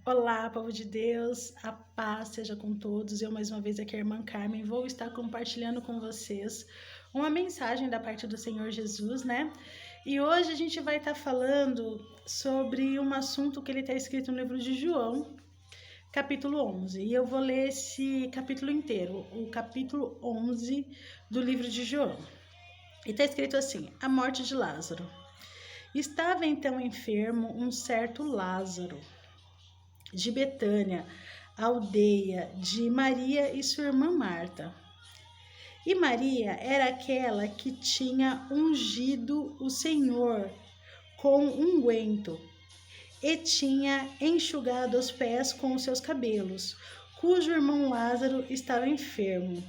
Olá, povo de Deus, a paz seja com todos. Eu, mais uma vez, aqui, a irmã Carmen, vou estar compartilhando com vocês uma mensagem da parte do Senhor Jesus, né? E hoje a gente vai estar falando sobre um assunto que ele está escrito no livro de João, capítulo 11. E eu vou ler esse capítulo inteiro, o capítulo 11 do livro de João. E está escrito assim: a morte de Lázaro. Estava então enfermo um certo Lázaro, de Betânia, aldeia de Maria e sua irmã Marta. E Maria era aquela que tinha ungido o Senhor com unguento e tinha enxugado os pés com os seus cabelos, cujo irmão Lázaro estava enfermo.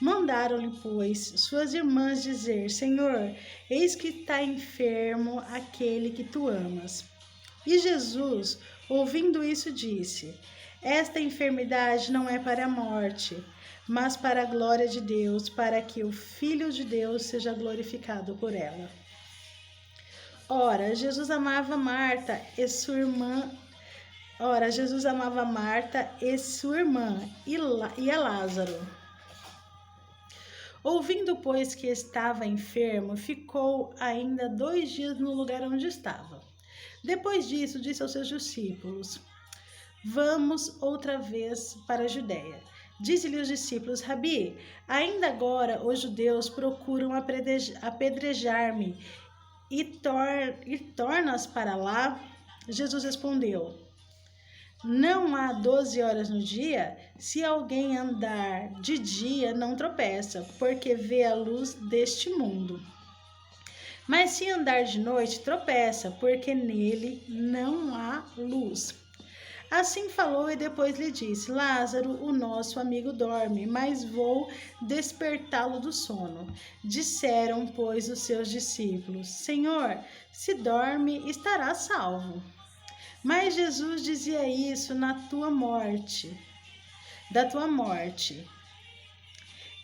Mandaram-lhe, pois, suas irmãs dizer: Senhor, eis que está enfermo aquele que tu amas. E Jesus, ouvindo isso, disse: esta enfermidade não é para a morte, mas para a glória de Deus, para que o Filho de Deus seja glorificado por ela. Ora, Jesus amava Marta e sua irmã e a Lázaro. Ouvindo, pois, que estava enfermo, ficou ainda 2 dias no lugar onde estava. Depois disso, disse aos seus discípulos: vamos outra vez para a Judéia. Disse-lhe os discípulos: Rabi, ainda agora os judeus procuram apedrejar-me e tornas para lá? Jesus respondeu: não há 12 horas no dia? Se alguém andar de dia, não tropeça, porque vê a luz deste mundo. Mas se andar de noite, tropeça, porque nele não há luz. Assim falou e depois lhe disse: Lázaro, o nosso amigo, dorme, mas vou despertá-lo do sono. Disseram, pois, os seus discípulos: Senhor, se dorme, estará salvo. Mas Jesus dizia isso da tua morte.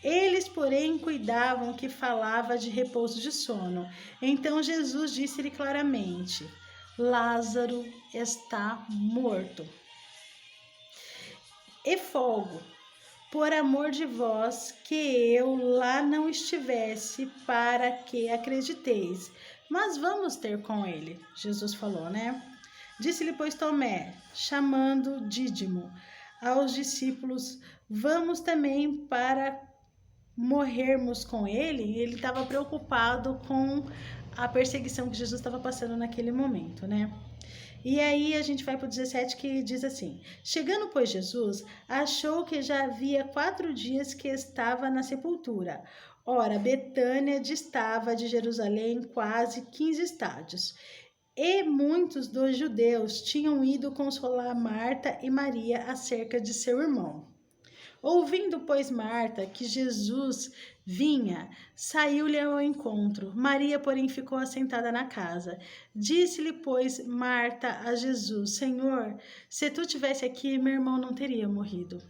Eles, porém, cuidavam que falava de repouso de sono. Então Jesus disse-lhe claramente: Lázaro está morto. E folgo, por amor de vós, que eu lá não estivesse, para que acrediteis. Mas vamos ter com ele. Jesus falou, né? Disse-lhe, pois, Tomé, chamando Dídimo, aos discípulos: vamos também para morrermos com ele. Ele estava preocupado com a perseguição que Jesus estava passando naquele momento, né? E aí a gente vai para o 17, que diz assim: chegando, pois, Jesus, achou que já havia 4 dias que estava na sepultura. Ora, Betânia distava de Jerusalém quase 15 estádios. E muitos dos judeus tinham ido consolar Marta e Maria acerca de seu irmão. Ouvindo, pois, Marta que Jesus vinha, saiu-lhe ao encontro. Maria, porém, ficou assentada na casa. Disse-lhe, pois, Marta a Jesus: Senhor, se tu tivesse aqui, meu irmão não teria morrido.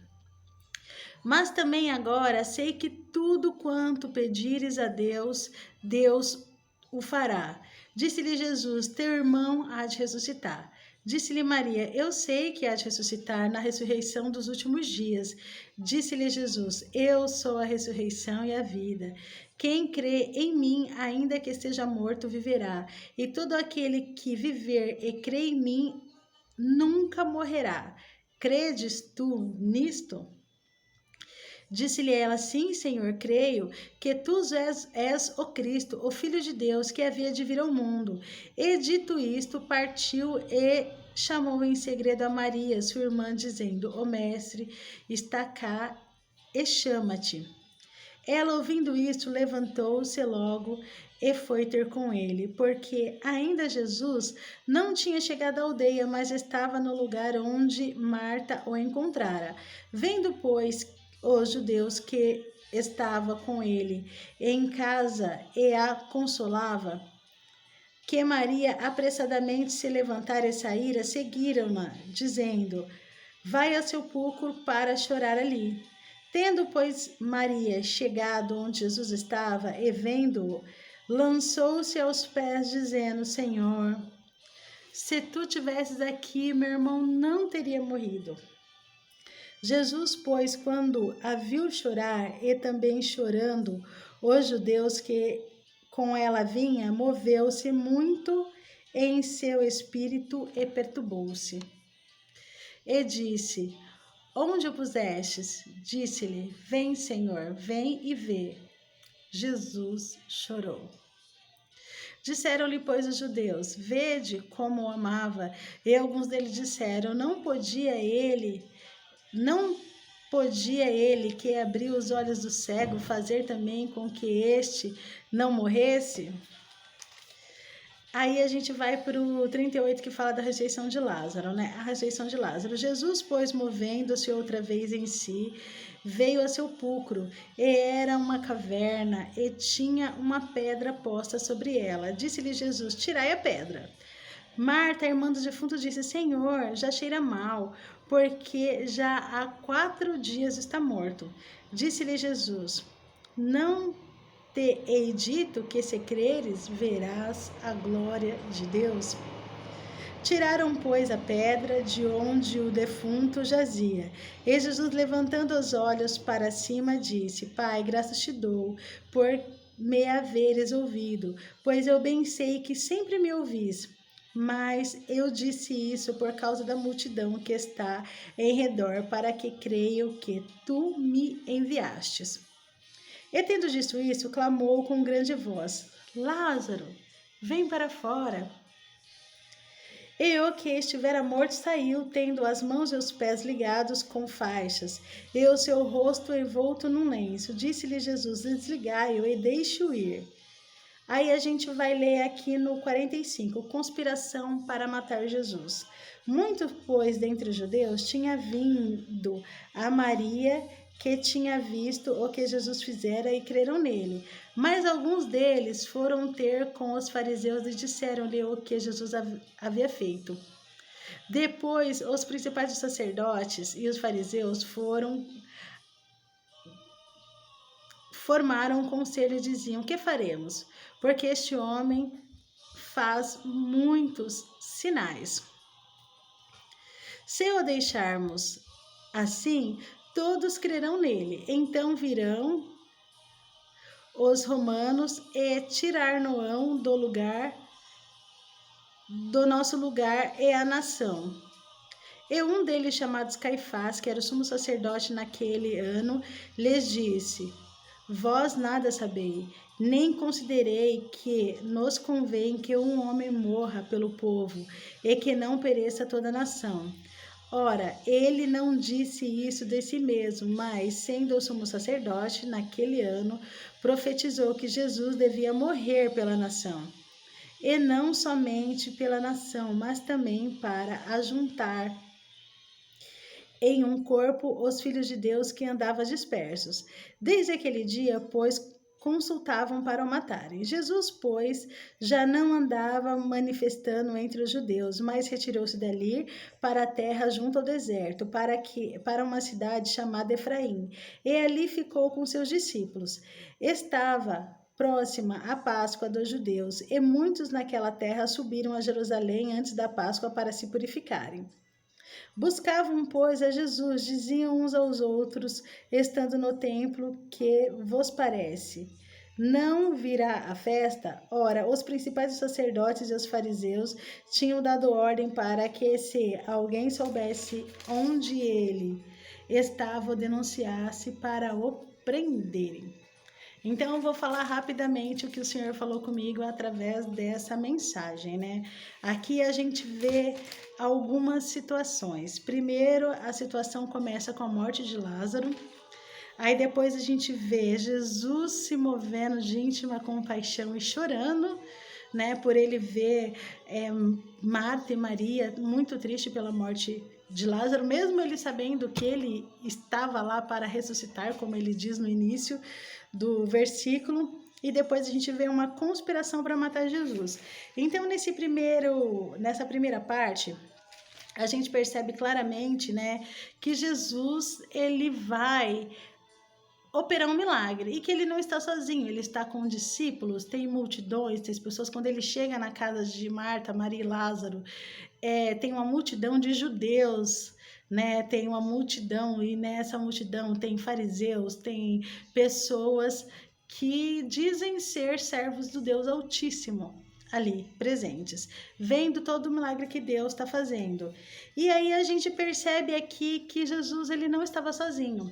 Mas também agora sei que tudo quanto pedires a Deus, Deus o fará. Disse-lhe Jesus: teu irmão há de ressuscitar. Disse-lhe Maria: eu sei que há de ressuscitar na ressurreição dos últimos dias. Disse-lhe Jesus: eu sou a ressurreição e a vida. Quem crê em mim, ainda que esteja morto, viverá. E todo aquele que viver e crê em mim, nunca morrerá. Credes tu nisto? Disse-lhe ela: sim, Senhor, creio que tu és o Cristo, o Filho de Deus, que havia de vir ao mundo. E dito isto, partiu e chamou em segredo a Maria, sua irmã, dizendo: o mestre está cá e chama-te. Ela, ouvindo isto, levantou-se logo e foi ter com ele, porque ainda Jesus não tinha chegado à aldeia, mas estava no lugar onde Marta o encontrara. Vendo, pois, os judeus que estava com ele em casa e a consolava, que Maria apressadamente se levantara e saíra, seguiram-na, dizendo: vai ao sepulcro para chorar ali. Tendo, pois, Maria chegado onde Jesus estava e vendo-o, lançou-se aos pés, dizendo: Senhor, Se tu tivesses aqui, meu irmão não teria morrido. Jesus, pois, quando a viu chorar e também chorando os judeus que com ela vinha, moveu-se muito em seu espírito e perturbou-se. E disse: Onde o pusestes? Disse-lhe: Vem, Senhor, vem e vê. Jesus chorou. Disseram-lhe, pois, os judeus: Vede como o amava. E alguns deles disseram: Não podia ele, que abriu os olhos do cego, fazer também com que este não morresse? Aí a gente vai para o 38, que fala da rejeição de Lázaro, né? A rejeição de Lázaro. Jesus, pois, movendo-se outra vez em si, veio a sepulcro, e era uma caverna, e tinha uma pedra posta sobre ela. Disse-lhe Jesus: Tirai a pedra. Marta, irmã do defunto, disse: Senhor, já cheira mal, porque já há 4 dias está morto. Disse-lhe Jesus: Não te hei dito que, se creres, verás a glória de Deus? Tiraram, pois, a pedra de onde o defunto jazia. E Jesus, levantando os olhos para cima, disse: Pai, graças te dou por me haveres ouvido, pois eu bem sei que sempre me ouvis. Mas eu disse isso por causa da multidão que está em redor, para que creio que tu me enviastes. E tendo dito isso, clamou com grande voz: Lázaro, vem para fora. E o que estivera morto saiu, tendo as mãos e os pés ligados com faixas, e o seu rosto envolto num lenço. Disse-lhe Jesus: Desligai-o e deixe-o ir. Aí a gente vai ler aqui no 45, conspiração para matar Jesus. Muito, pois, dentre os judeus tinha vindo a Maria, que tinha visto o que Jesus fizera, e creram nele. Mas alguns deles foram ter com os fariseus e disseram-lhe o que Jesus havia feito. Depois, os principais dos sacerdotes e os fariseus formaram um conselho e diziam: Que faremos? Porque este homem faz muitos sinais. Se o deixarmos assim, todos crerão nele. Então virão os romanos e tirar-no-ão do nosso lugar e a nação. E um deles, chamado Caifás, que era o sumo sacerdote naquele ano, lhes disse: Vós nada sabeis, nem considerei que nos convém que um homem morra pelo povo, e que não pereça toda a nação. Ora, ele não disse isso de si mesmo, mas, sendo o sumo sacerdote, naquele ano, profetizou que Jesus devia morrer pela nação. E não somente pela nação, mas também para ajuntar em um corpo os filhos de Deus que andavam dispersos. Desde aquele dia, pois, consultavam para o matarem. Jesus, pois, já não andava manifestando entre os judeus, mas retirou-se dali para a terra junto ao deserto, para uma cidade chamada Efraim, e ali ficou com seus discípulos. Estava próxima a Páscoa dos judeus, e muitos naquela terra subiram a Jerusalém antes da Páscoa para se purificarem. Buscavam, pois, a Jesus, diziam uns aos outros, estando no templo: Que vos parece? Não virá a festa? Ora, os principais sacerdotes e os fariseus tinham dado ordem para que, se alguém soubesse onde ele estava, o denunciasse para o prenderem. Então, eu vou falar rapidamente o que o Senhor falou comigo através dessa mensagem, né? Aqui a gente vê algumas situações. Primeiro, a situação começa com a morte de Lázaro. Aí depois a gente vê Jesus se movendo de íntima compaixão e chorando, né? Por ele ver Marta e Maria muito triste pela morte de Lázaro, mesmo ele sabendo que ele estava lá para ressuscitar, como ele diz no início do versículo. E depois a gente vê uma conspiração para matar Jesus. Então, nessa primeira parte, a gente percebe claramente, né, que Jesus, ele vai operar um milagre e que ele não está sozinho, ele está com discípulos, tem multidões, tem pessoas. Quando ele chega na casa de Marta, Maria e Lázaro, tem uma multidão de judeus, né? Tem uma multidão, e nessa multidão tem fariseus, tem pessoas que dizem ser servos do Deus Altíssimo ali presentes, vendo todo o milagre que Deus está fazendo. E aí a gente percebe aqui que Jesus, ele não estava sozinho.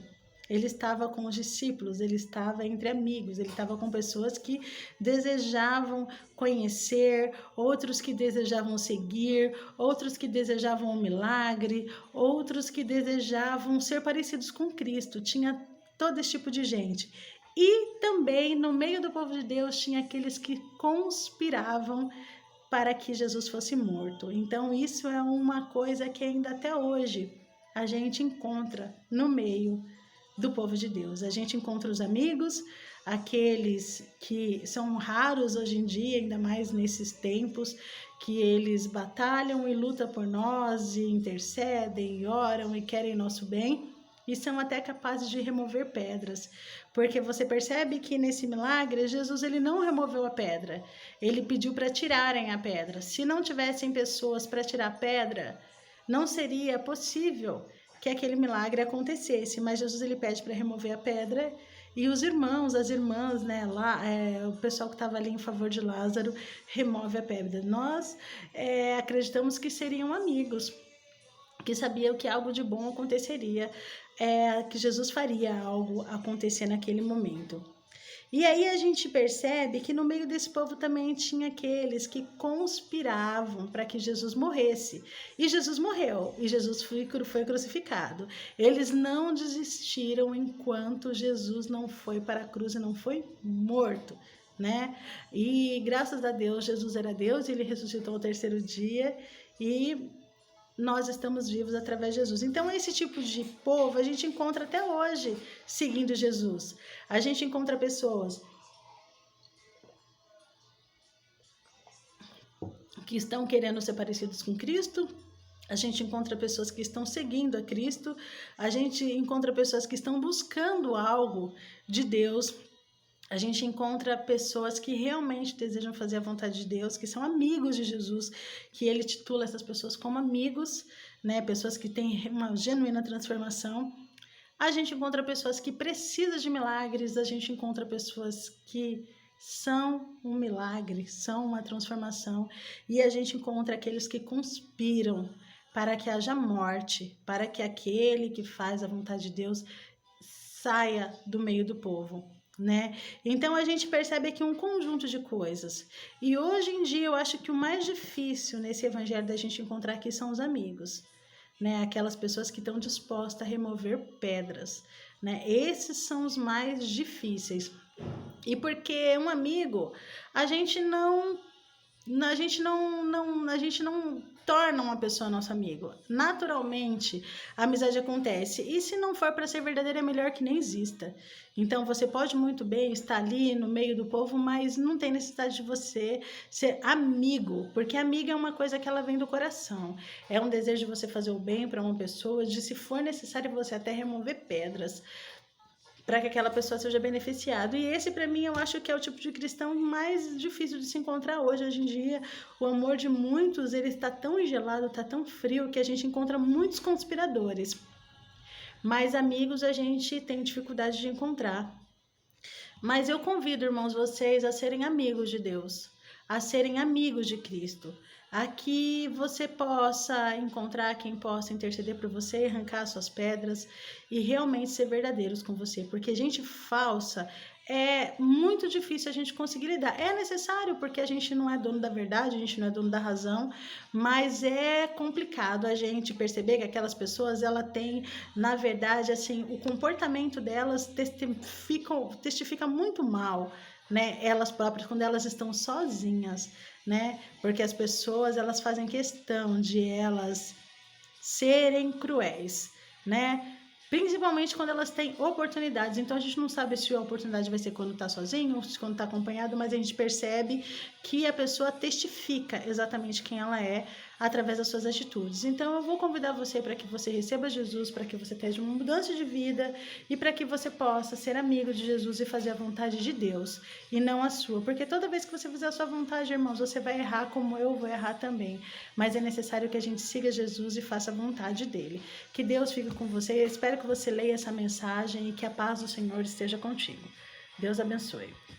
Ele estava com os discípulos, ele estava entre amigos, ele estava com pessoas que desejavam conhecer, outros que desejavam seguir, outros que desejavam um milagre, outros que desejavam ser parecidos com Cristo. Tinha todo esse tipo de gente. E também no meio do povo de Deus tinha aqueles que conspiravam para que Jesus fosse morto. Então isso é uma coisa que ainda até hoje a gente encontra no meio do povo de Deus. A gente encontra os amigos, aqueles que são raros hoje em dia, ainda mais nesses tempos, que eles batalham e lutam por nós, e intercedem, e oram e querem nosso bem, e são até capazes de remover pedras. Porque você percebe que nesse milagre, Jesus, ele não removeu a pedra, ele pediu para tirarem a pedra. Se não tivessem pessoas para tirar a pedra, não seria possível que aquele milagre acontecesse, mas Jesus, ele pede para remover a pedra, e os irmãos, as irmãs, né, lá, o pessoal que estava ali em favor de Lázaro, remove a pedra. Nós acreditamos que seriam amigos, que sabiam que algo de bom aconteceria, que Jesus faria algo acontecer naquele momento. E aí a gente percebe que no meio desse povo também tinha aqueles que conspiravam para que Jesus morresse. E Jesus morreu, e Jesus foi crucificado. Eles não desistiram enquanto Jesus não foi para a cruz e não foi morto, né? E graças a Deus, Jesus era Deus, ele ressuscitou ao terceiro dia, e nós estamos vivos através de Jesus. Então, esse tipo de povo a gente encontra até hoje seguindo Jesus. A gente encontra pessoas que estão querendo ser parecidos com Cristo, a gente encontra pessoas que estão seguindo a Cristo, a gente encontra pessoas que estão buscando algo de Deus, a gente encontra pessoas que realmente desejam fazer a vontade de Deus, que são amigos de Jesus, que ele titula essas pessoas como amigos, né? Pessoas que têm uma genuína transformação. A gente encontra pessoas que precisam de milagres, a gente encontra pessoas que são um milagre, são uma transformação, e a gente encontra aqueles que conspiram para que haja morte, para que aquele que faz a vontade de Deus saia do meio do povo, né? Então a gente percebe aqui um conjunto de coisas. E hoje em dia eu acho que o mais difícil nesse evangelho da gente encontrar aqui são os amigos, né? Aquelas pessoas que estão dispostas a remover pedras, né? Esses são os mais difíceis. E porque um amigo, a gente não torna uma pessoa nosso amigo. Naturalmente, a amizade acontece. E se não for para ser verdadeira, é melhor que nem exista. Então, você pode muito bem estar ali no meio do povo, mas não tem necessidade de você ser amigo. Porque amigo é uma coisa que ela vem do coração. É um desejo de você fazer o bem para uma pessoa, de, se for necessário, você até remover pedras para que aquela pessoa seja beneficiada. E esse, para mim, eu acho que é o tipo de cristão mais difícil de se encontrar hoje. Hoje em dia, o amor de muitos, ele está tão gelado, está tão frio, que a gente encontra muitos conspiradores. Mas amigos a gente tem dificuldade de encontrar. Mas eu convido, irmãos, vocês a serem amigos de Deus, a serem amigos de Cristo, a que você possa encontrar quem possa interceder por você, arrancar suas pedras e realmente ser verdadeiros com você, porque gente falsa é muito difícil a gente conseguir lidar. É necessário, porque a gente não é dono da verdade, a gente não é dono da razão, mas é complicado a gente perceber que aquelas pessoas, ela tem, na verdade, assim, o comportamento delas testifica muito mal, né? Elas próprias, quando elas estão sozinhas, né? Porque as pessoas, elas fazem questão de elas serem cruéis, né? Principalmente quando elas têm oportunidades. Então a gente não sabe se a oportunidade vai ser quando está sozinho ou quando está acompanhado, mas a gente percebe que a pessoa testifica exatamente quem ela é através das suas atitudes. Então eu vou convidar você para que você receba Jesus, para que você tenha uma mudança de vida e para que você possa ser amigo de Jesus e fazer a vontade de Deus e não a sua. Porque toda vez que você fizer a sua vontade, irmãos, você vai errar como eu vou errar também. Mas é necessário que a gente siga Jesus e faça a vontade dele. Que Deus fique com você. Eu espero que você leia essa mensagem e que a paz do Senhor esteja contigo. Deus abençoe.